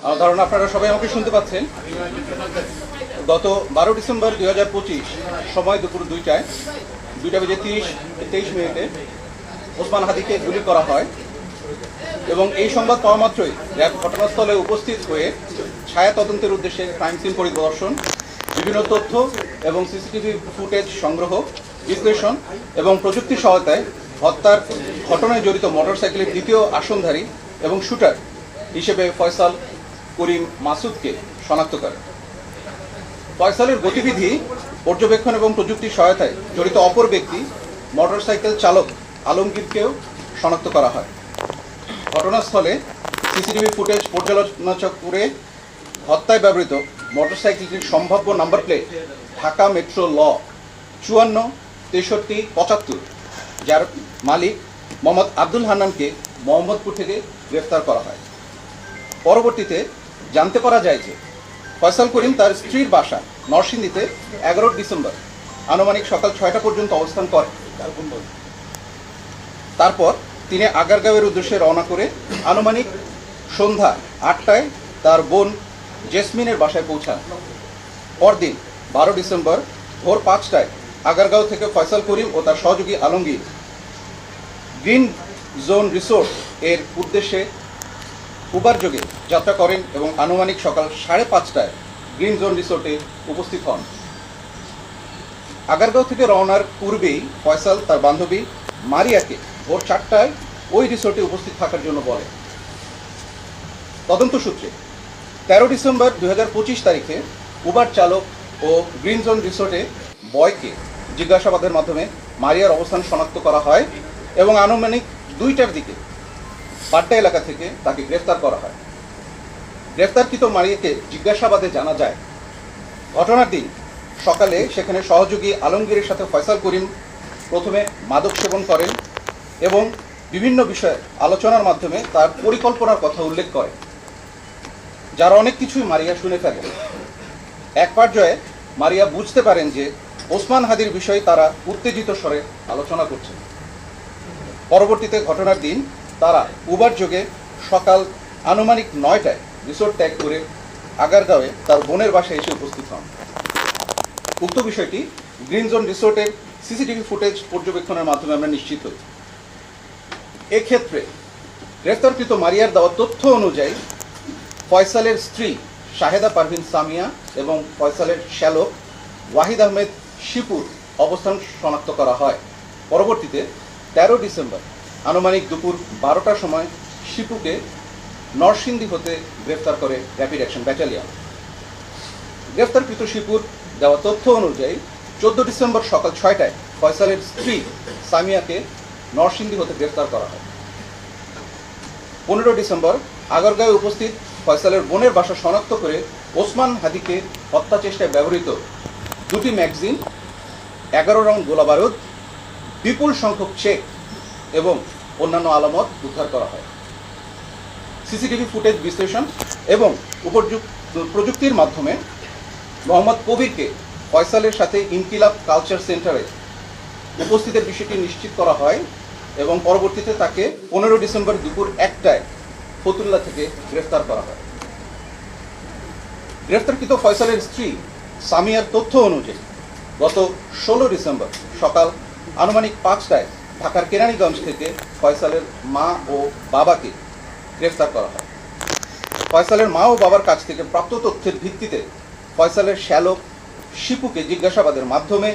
আমার ধারণা আপনারা সবাই আমাকে শুনতে পাচ্ছেন। গত 12 ডিসেম্বর 2025 সময় দুপুর 2টা বেজে 23 মিনিটে ওসমান হাদিকে গুলি করা হয় এবং এই সংবাদ পাওয়া মাত্রই র্যাব ঘটনাস্থলে উপস্থিত হয়ে ছায়া তদন্তের উদ্দেশ্যে ক্রাইম সিন পরিদর্শন, বিভিন্ন তথ্য এবং সিসিটিভি ফুটেজ সংগ্রহ, বিশ্লেষণ এবং প্রযুক্তি সহায়তায় হত্যার ঘটনায় জড়িত মোটরসাইকেলের দ্বিতীয় আসনধারী এবং শুটার হিসেবে ফয়সাল করিম মাসুদকে শনাক্ত করে। ফয়সালের গতিবিধি পর্যবেক্ষণ এবং প্রযুক্তির সহায়তায় জড়িত অপর ব্যক্তি মোটরসাইকেল চালক আলমগীরকেও শনাক্ত করা হয়। ঘটনাস্থলে সিসিটিভি ফুটেজ পর্যালোচনা করে হত্যায় ব্যবহৃত মোটরসাইকেলটির সম্ভাব্য নাম্বার প্লেট ঢাকা মেট্রো ল 54 63 75, যার মালিক মোহাম্মদ আব্দুল হান্নানকে মোহাম্মদপুর থেকে গ্রেফতার করা হয়। পরবর্তীতে জানতে পারা যায় যে ফয়সাল করিম তার স্ত্রীর বাসা নরসিংদীতে 11 ডিসেম্বর আনুমানিক সকাল 6টা পর্যন্ত অবস্থান করেন। তারপর তিনি আগারগাঁওয়ের উদ্দেশ্যে রওনা করে আনুমানিক সন্ধ্যা 8টায় তার বোন জেসমিনের বাসায় পৌঁছান। পরদিন 12 ডিসেম্বর ভোর 5টায় আগারগাঁও থেকে ফয়সাল করিম ও তার সহযোগী আলমগীর গ্রিন জোন রিসোর্ট এর উদ্দেশ্যে উবার যোগে যাত্রা করেন এবং আনুমানিক সকাল 5:30টায় গ্রিন জোন রিসোর্টে উপস্থিত হন। আগারগাঁও থেকে রওনার পূর্বেই ফয়সাল তার বান্ধবী মারিয়াকে ভোর 4টায় ওই রিসোর্টে উপস্থিত থাকার জন্য বলে। তদন্ত সূত্রে 13 ডিসেম্বর 2025 তারিখে উবার চালক ও গ্রিন জোন রিসোর্টে বয়কে জিজ্ঞাসাবাদের মাধ্যমে মারিয়ার অবস্থান শনাক্ত করা হয় এবং আনুমানিক 2টার দিকে পাড্ডা এলাকা থেকে তাকে গ্রেফতার করা হয়। গ্রেফতারকৃত মারিয়াকে জিজ্ঞাসাবাদে জানা যায়, ঘটনার দিন সকালে সেখানে সহযোগী আলমগীরের সাথে ফয়সাল করিম প্রথমে মাদক সেবন করেন এবং বিভিন্ন বিষয়ে আলোচনার মাধ্যমে তার পরিকল্পনার কথা উল্লেখ করে, যার অনেক কিছুই মারিয়া শুনে ফেলেন। এক পর্যায়ে মারিয়া বুঝতে পারেন যে ওসমান হাদির বিষয়ে তারা উত্তেজিত স্বরে আলোচনা করছে। পরবর্তীতে ঘটনার দিন তারা উবার যোগে সকাল আনুমানিক 9টায় রিসোর্ট ত্যাগ করে আগারগাঁওয়ে তার বোনের বাসায় এসে উপস্থিত হন। উক্ত বিষয়টি গ্রিন জোন রিসোর্টের সিসিটিভি ফুটেজ পর্যবেক্ষণের মাধ্যমে আমরা নিশ্চিত হই। এক্ষেত্রে গ্রেফতারকৃত মারিয়ার দেওয়া তথ্য অনুযায়ী ফয়সালের স্ত্রী শাহেদা পারভিন সামিয়া এবং ফয়সালের শ্যালক ওয়াহিদ আহমেদ শিপুর অবস্থান শনাক্ত করা হয়। পরবর্তীতে 13 ডিসেম্বর আনুমানিক দুপুর 12টার সময় শিপুকে নরসিংদী হতে গ্রেফতার করে র্যাপিড অ্যাকশন ব্যাটালিয়ন। গ্রেফতারকৃত শিপুর দেওয়া তথ্য অনুযায়ী 14 ডিসেম্বর সকাল 6টায় ফয়সালের স্ত্রী সামিয়াকে নরসিংদী হতে গ্রেফতার করা হয়। 15 ডিসেম্বর আগারগাঁওয়ে উপস্থিত ফয়সালের বোনের বাসা শনাক্ত করে ওসমান হাদিকে হত্যা চেষ্টায় ব্যবহৃত 2টি ম্যাগাজিন, 11 রাউন্ড গোলাবারুদ, বিপুল সংখ্যক চেক এবং অন্যান্য আলামত উদ্ধার করা হয়। সিসিটিভি ফুটেজ বিশ্লেষণ এবং প্রযুক্তির মাধ্যমে মোহাম্মদ কবিরকে ফয়সালের সাথে ইনকিলাব কালচার সেন্টারে উপস্থিতের বিষয়টি নিশ্চিত করা হয় এবং পরবর্তীতে তাকে 15 ডিসেম্বর দুপুর 1টায় ফতুল্লা থেকে গ্রেফতার করা হয়। গ্রেফতারকৃত ফয়সালের স্ত্রী সামিয়ার তথ্য অনুযায়ী গত 16 ডিসেম্বর সকাল আনুমানিক 5টায় ঢাকার কেরানীগঞ্জ থেকে ফয়সালের মা ও বাবাকে গ্রেফতার করা হয়। ফয়সালের মা ও বাবার কাছ থেকে প্রাপ্ত তথ্যের ভিত্তিতে ফয়সালের শ্যালক শিপুকে জিজ্ঞাসাবাদের মাধ্যমে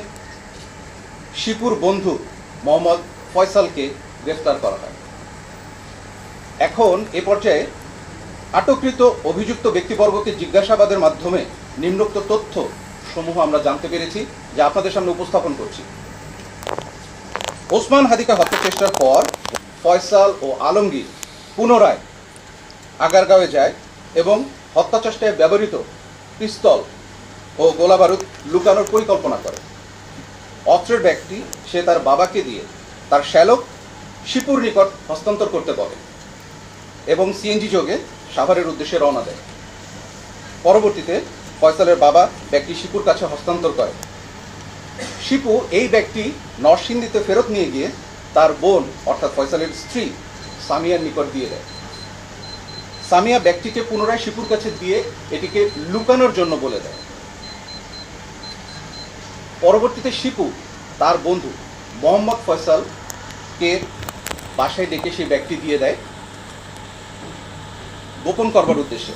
শিপুর বন্ধু মোহাম্মদ ফয়সালকে গ্রেফতার করা হয়। এখন এ পর্যায়ে আটককৃত অভিযুক্ত ব্যক্তিবর্গকে জিজ্ঞাসাবাদের মাধ্যমে নিম্নোক্ত তথ্য সমূহ আমরা জানতে পেরেছি, যা আপনাদের সামনে উপস্থাপন করছি। ওসমান হাদিকে হত্যা চেষ্টার পর ফয়সাল ও আলমগীর পুনরায় আগারগাঁওয়ে যায় এবং হত্যা চেষ্টায় ব্যবহৃত পিস্তল ও গোলাবারুদ লুকানোর পরিকল্পনা করে। অস্ত্রের ব্যাগটি সে তার বাবাকে দিয়ে তার শ্যালক শিপুর নিকট হস্তান্তর করতে বলে এবং সিএনজি যোগে সাভারের উদ্দেশ্যে রওনা দেয়। পরবর্তীতে ফয়সালের বাবা ব্যাগটি শিপুর কাছে হস্তান্তর করে। শিপু এই ব্যাগটি নরসিংদীতে ফেরত নিয়ে গিয়ে তার বোন অর্থাৎ ফয়সালের স্ত্রী সামিয়ার নিকট দিয়ে দেয়। সামিয়া ব্যাগটিকে পুনরায় শিপুর কাছে দিয়ে এটিকে লুকানোর জন্য বলে দেয়। পরবর্তীতে শিপু তার বন্ধু মোহাম্মদ ফয়সালকে বাসায় ডেকে সেই ব্যাগটি দিয়ে দেয় গোপন করবার উদ্দেশ্যে।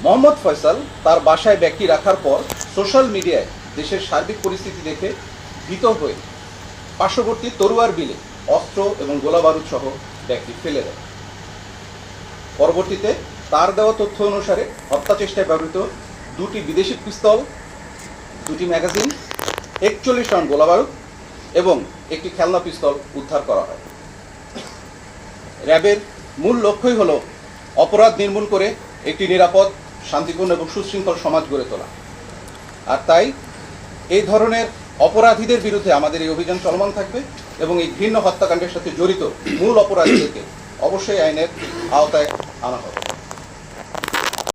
মোহাম্মদ ফয়সাল তার বাসায় ব্যাগটি রাখার পর সোশ্যাল মিডিয়ায় দেশের সার্বিক পরিস্থিতি দেখে ভীত হয়ে পার্শ্ববর্তী তরুয়ার বিলে অস্ত্র এবং গোলাবারুদ সহ ব্যাগটি ফেলে দেয়। পরবর্তীতে তার দেওয়া তথ্য অনুসারে হত্যা চেষ্টায় ব্যবহৃত 2টি বিদেশি পিস্তল, 2টি ম্যাগাজিন, 41 রাউন্ড গোলাবারুদ এবং একটি খেলনা পিস্তল উদ্ধার করা হয়। র্যাবের মূল লক্ষ্যই হল অপরাধ নির্মূল করে একটি নিরাপদ, শান্তিপূর্ণ এবং সুশৃঙ্খল সমাজ গড়ে তোলা। আর তাই এই ধরনের অপরাধীদের বিরুদ্ধে আমাদের এই অভিযান চলমান থাকবে এবং এই ঘৃণ্য হত্যাকাণ্ডের সাথে জড়িত মূল অপরাধীদেরকে অবশ্যই আইনের আওতায় আনা হবে।